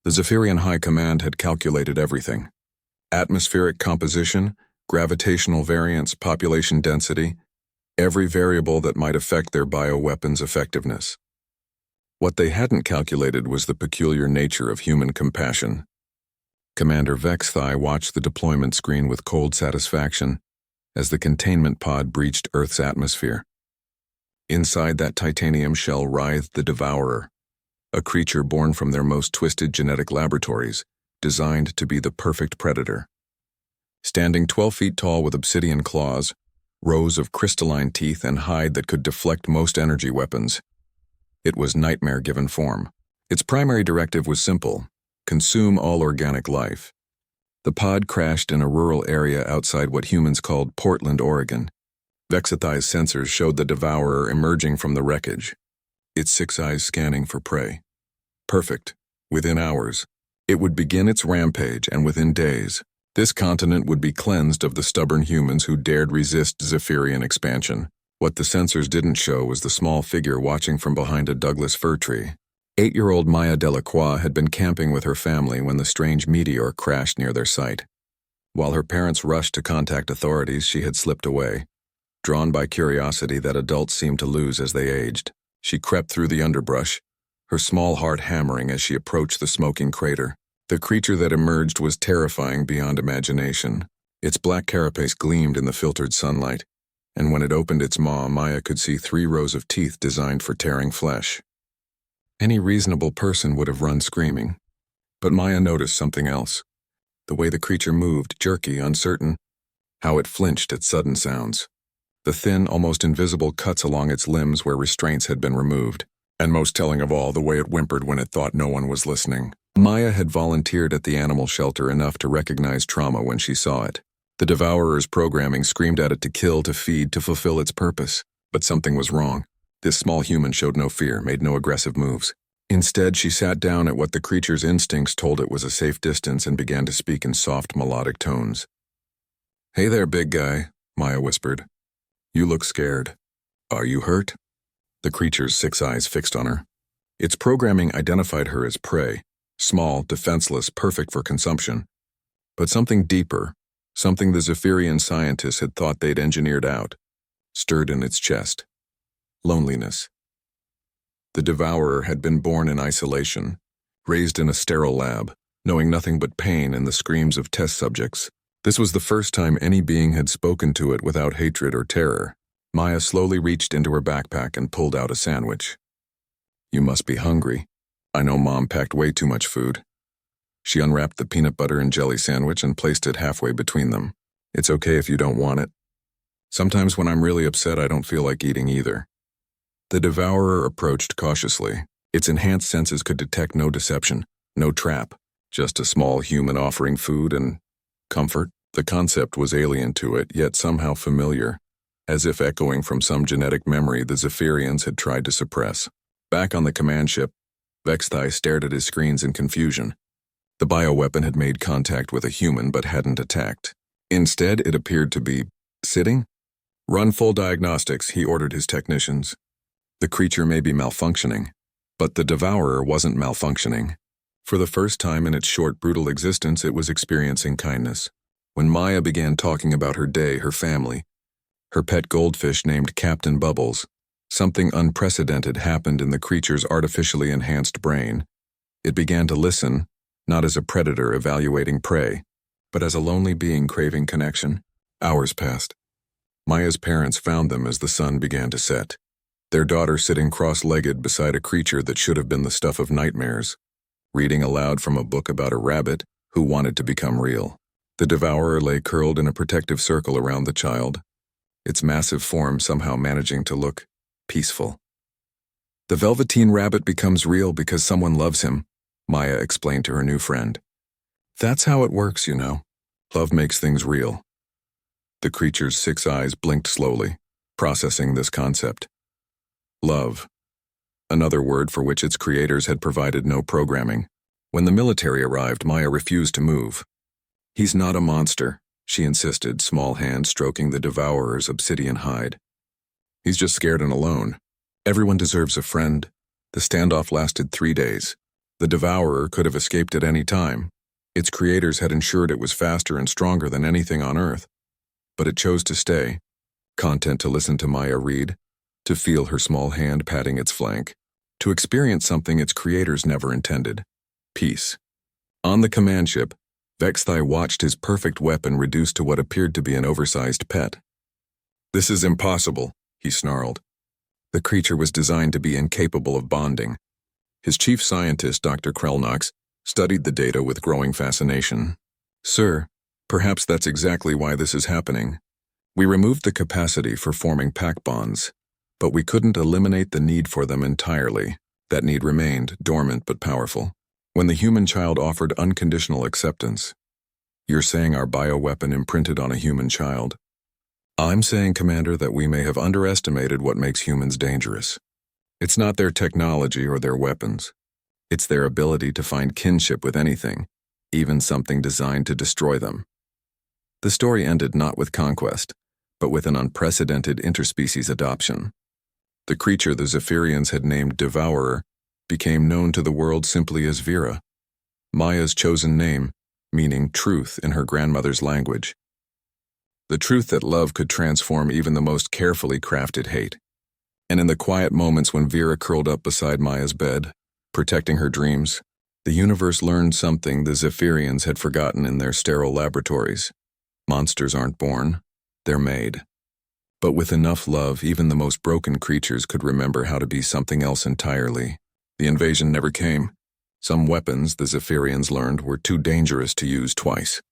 The Zephyrian High Command had calculated everything. Atmospheric composition, gravitational variance, population density, every variable that might affect their bioweapons' effectiveness. What they hadn't calculated was the peculiar nature of human compassion. Commander Vexthai watched the deployment screen with cold satisfaction as the containment pod breached Earth's atmosphere. Inside that titanium shell writhed the Devourer, a creature born from their most twisted genetic laboratories, designed to be the perfect predator. Standing 12 feet tall with obsidian claws, rows of crystalline teeth and hide that could deflect most energy weapons, it was Nightmare given form. Its primary directive was simple: consume all organic life. The pod crashed in a rural area outside what humans called Portland, Oregon. Vexithai's sensors showed the Devourer emerging from the wreckage, its 6 eyes scanning for prey. Perfect. Within hours, it would begin its rampage, and within days, this continent would be cleansed of the stubborn humans who dared resist Zephyrian expansion. What the sensors didn't show was the small figure watching from behind a Douglas fir tree. 8-year-old Maya Delacroix had been camping with her family when the strange meteor crashed near their site. While her parents rushed to contact authorities, she had slipped away. Drawn by curiosity that adults seemed to lose as they aged, she crept through the underbrush, her small heart hammering as she approached the smoking crater. The creature that emerged was terrifying beyond imagination. Its black carapace gleamed in the filtered sunlight, and when it opened its maw, Maya could see 3 rows of teeth designed for tearing flesh. Any reasonable person would have run screaming. But Maya noticed something else. The way the creature moved, jerky, uncertain, how it flinched at sudden sounds. The thin, almost invisible cuts along its limbs where restraints had been removed. And most telling of all, the way it whimpered when it thought no one was listening. Maya had volunteered at the animal shelter enough to recognize trauma when she saw it. The Devourer's programming screamed at it to kill, to feed, to fulfill its purpose. But something was wrong. This small human showed no fear, made no aggressive moves. Instead, she sat down at what the creature's instincts told it was a safe distance and began to speak in soft, melodic tones. "Hey there, big guy," Maya whispered. "You look scared. Are you hurt?" The creature's 6 eyes fixed on her. Its programming identified her as prey, small, defenseless, perfect for consumption. But something deeper, something the Zephyrian scientists had thought they'd engineered out, stirred in its chest. Loneliness. The Devourer had been born in isolation, raised in a sterile lab, knowing nothing but pain and the screams of test subjects. This was the first time any being had spoken to it without hatred or terror. Maya slowly reached into her backpack and pulled out a sandwich. "You must be hungry. I know Mom packed way too much food." She unwrapped the peanut butter and jelly sandwich and placed it halfway between them. "It's okay if you don't want it. Sometimes when I'm really upset, I don't feel like eating either." The Devourer approached cautiously. Its enhanced senses could detect no deception, no trap, just a small human offering food and comfort. The concept was alien to it, yet somehow familiar, as if echoing from some genetic memory the Zephyrians had tried to suppress. Back on the command ship, Vexthai stared at his screens in confusion. The bioweapon had made contact with a human but hadn't attacked. Instead, it appeared to be sitting. "Run full diagnostics," he ordered his technicians. The creature may be malfunctioning, but the Devourer wasn't malfunctioning. For the first time in its short, brutal existence, it was experiencing kindness. When Maya began talking about her day, her family, her pet goldfish named Captain Bubbles, something unprecedented happened in the creature's artificially enhanced brain. It began to listen, not as a predator evaluating prey, but as a lonely being craving connection. Hours passed. Maya's parents found them as the sun began to set. Their daughter sitting cross-legged beside a creature that should have been the stuff of nightmares, reading aloud from a book about a rabbit who wanted to become real. The Devourer lay curled in a protective circle around the child, its massive form somehow managing to look peaceful. "The Velveteen Rabbit becomes real because someone loves him," Maya explained to her new friend. "That's how it works, you know. Love makes things real." The creature's 6 eyes blinked slowly, processing this concept. Love. Another word for which its creators had provided no programming. When the military arrived, Maya refused to move. "He's not a monster," she insisted, small hand stroking the Devourer's obsidian hide. "He's just scared and alone. Everyone deserves a friend." The standoff lasted 3 days. The Devourer could have escaped at any time. Its creators had ensured it was faster and stronger than anything on Earth. But it chose to stay, content to listen to Maya read, to feel her small hand patting its flank, to experience something its creators never intended: peace. On the command ship, Vexthai watched his perfect weapon reduced to what appeared to be an oversized pet. "This is impossible," he snarled. The creature was designed to be incapable of bonding. His chief scientist, Dr. Krelnox, studied the data with growing fascination. "Sir, perhaps that's exactly why this is happening. We removed the capacity for forming pack bonds, but we couldn't eliminate the need for them entirely. That need remained, dormant but powerful. When the human child offered unconditional acceptance." "You're saying our bioweapon imprinted on a human child?" "I'm saying, Commander, that we may have underestimated what makes humans dangerous. It's not their technology or their weapons. It's their ability to find kinship with anything, even something designed to destroy them." The story ended not with conquest, but with an unprecedented interspecies adoption. The creature the Zephyrians had named Devourer became known to the world simply as Vera, Maya's chosen name, meaning truth in her grandmother's language. The truth that love could transform even the most carefully crafted hate. And in the quiet moments when Vera curled up beside Maya's bed, protecting her dreams, the universe learned something the Zephyrians had forgotten in their sterile laboratories. Monsters aren't born, they're made. But with enough love, even the most broken creatures could remember how to be something else entirely. The invasion never came. Some weapons, the Zephyrians learned, were too dangerous to use twice.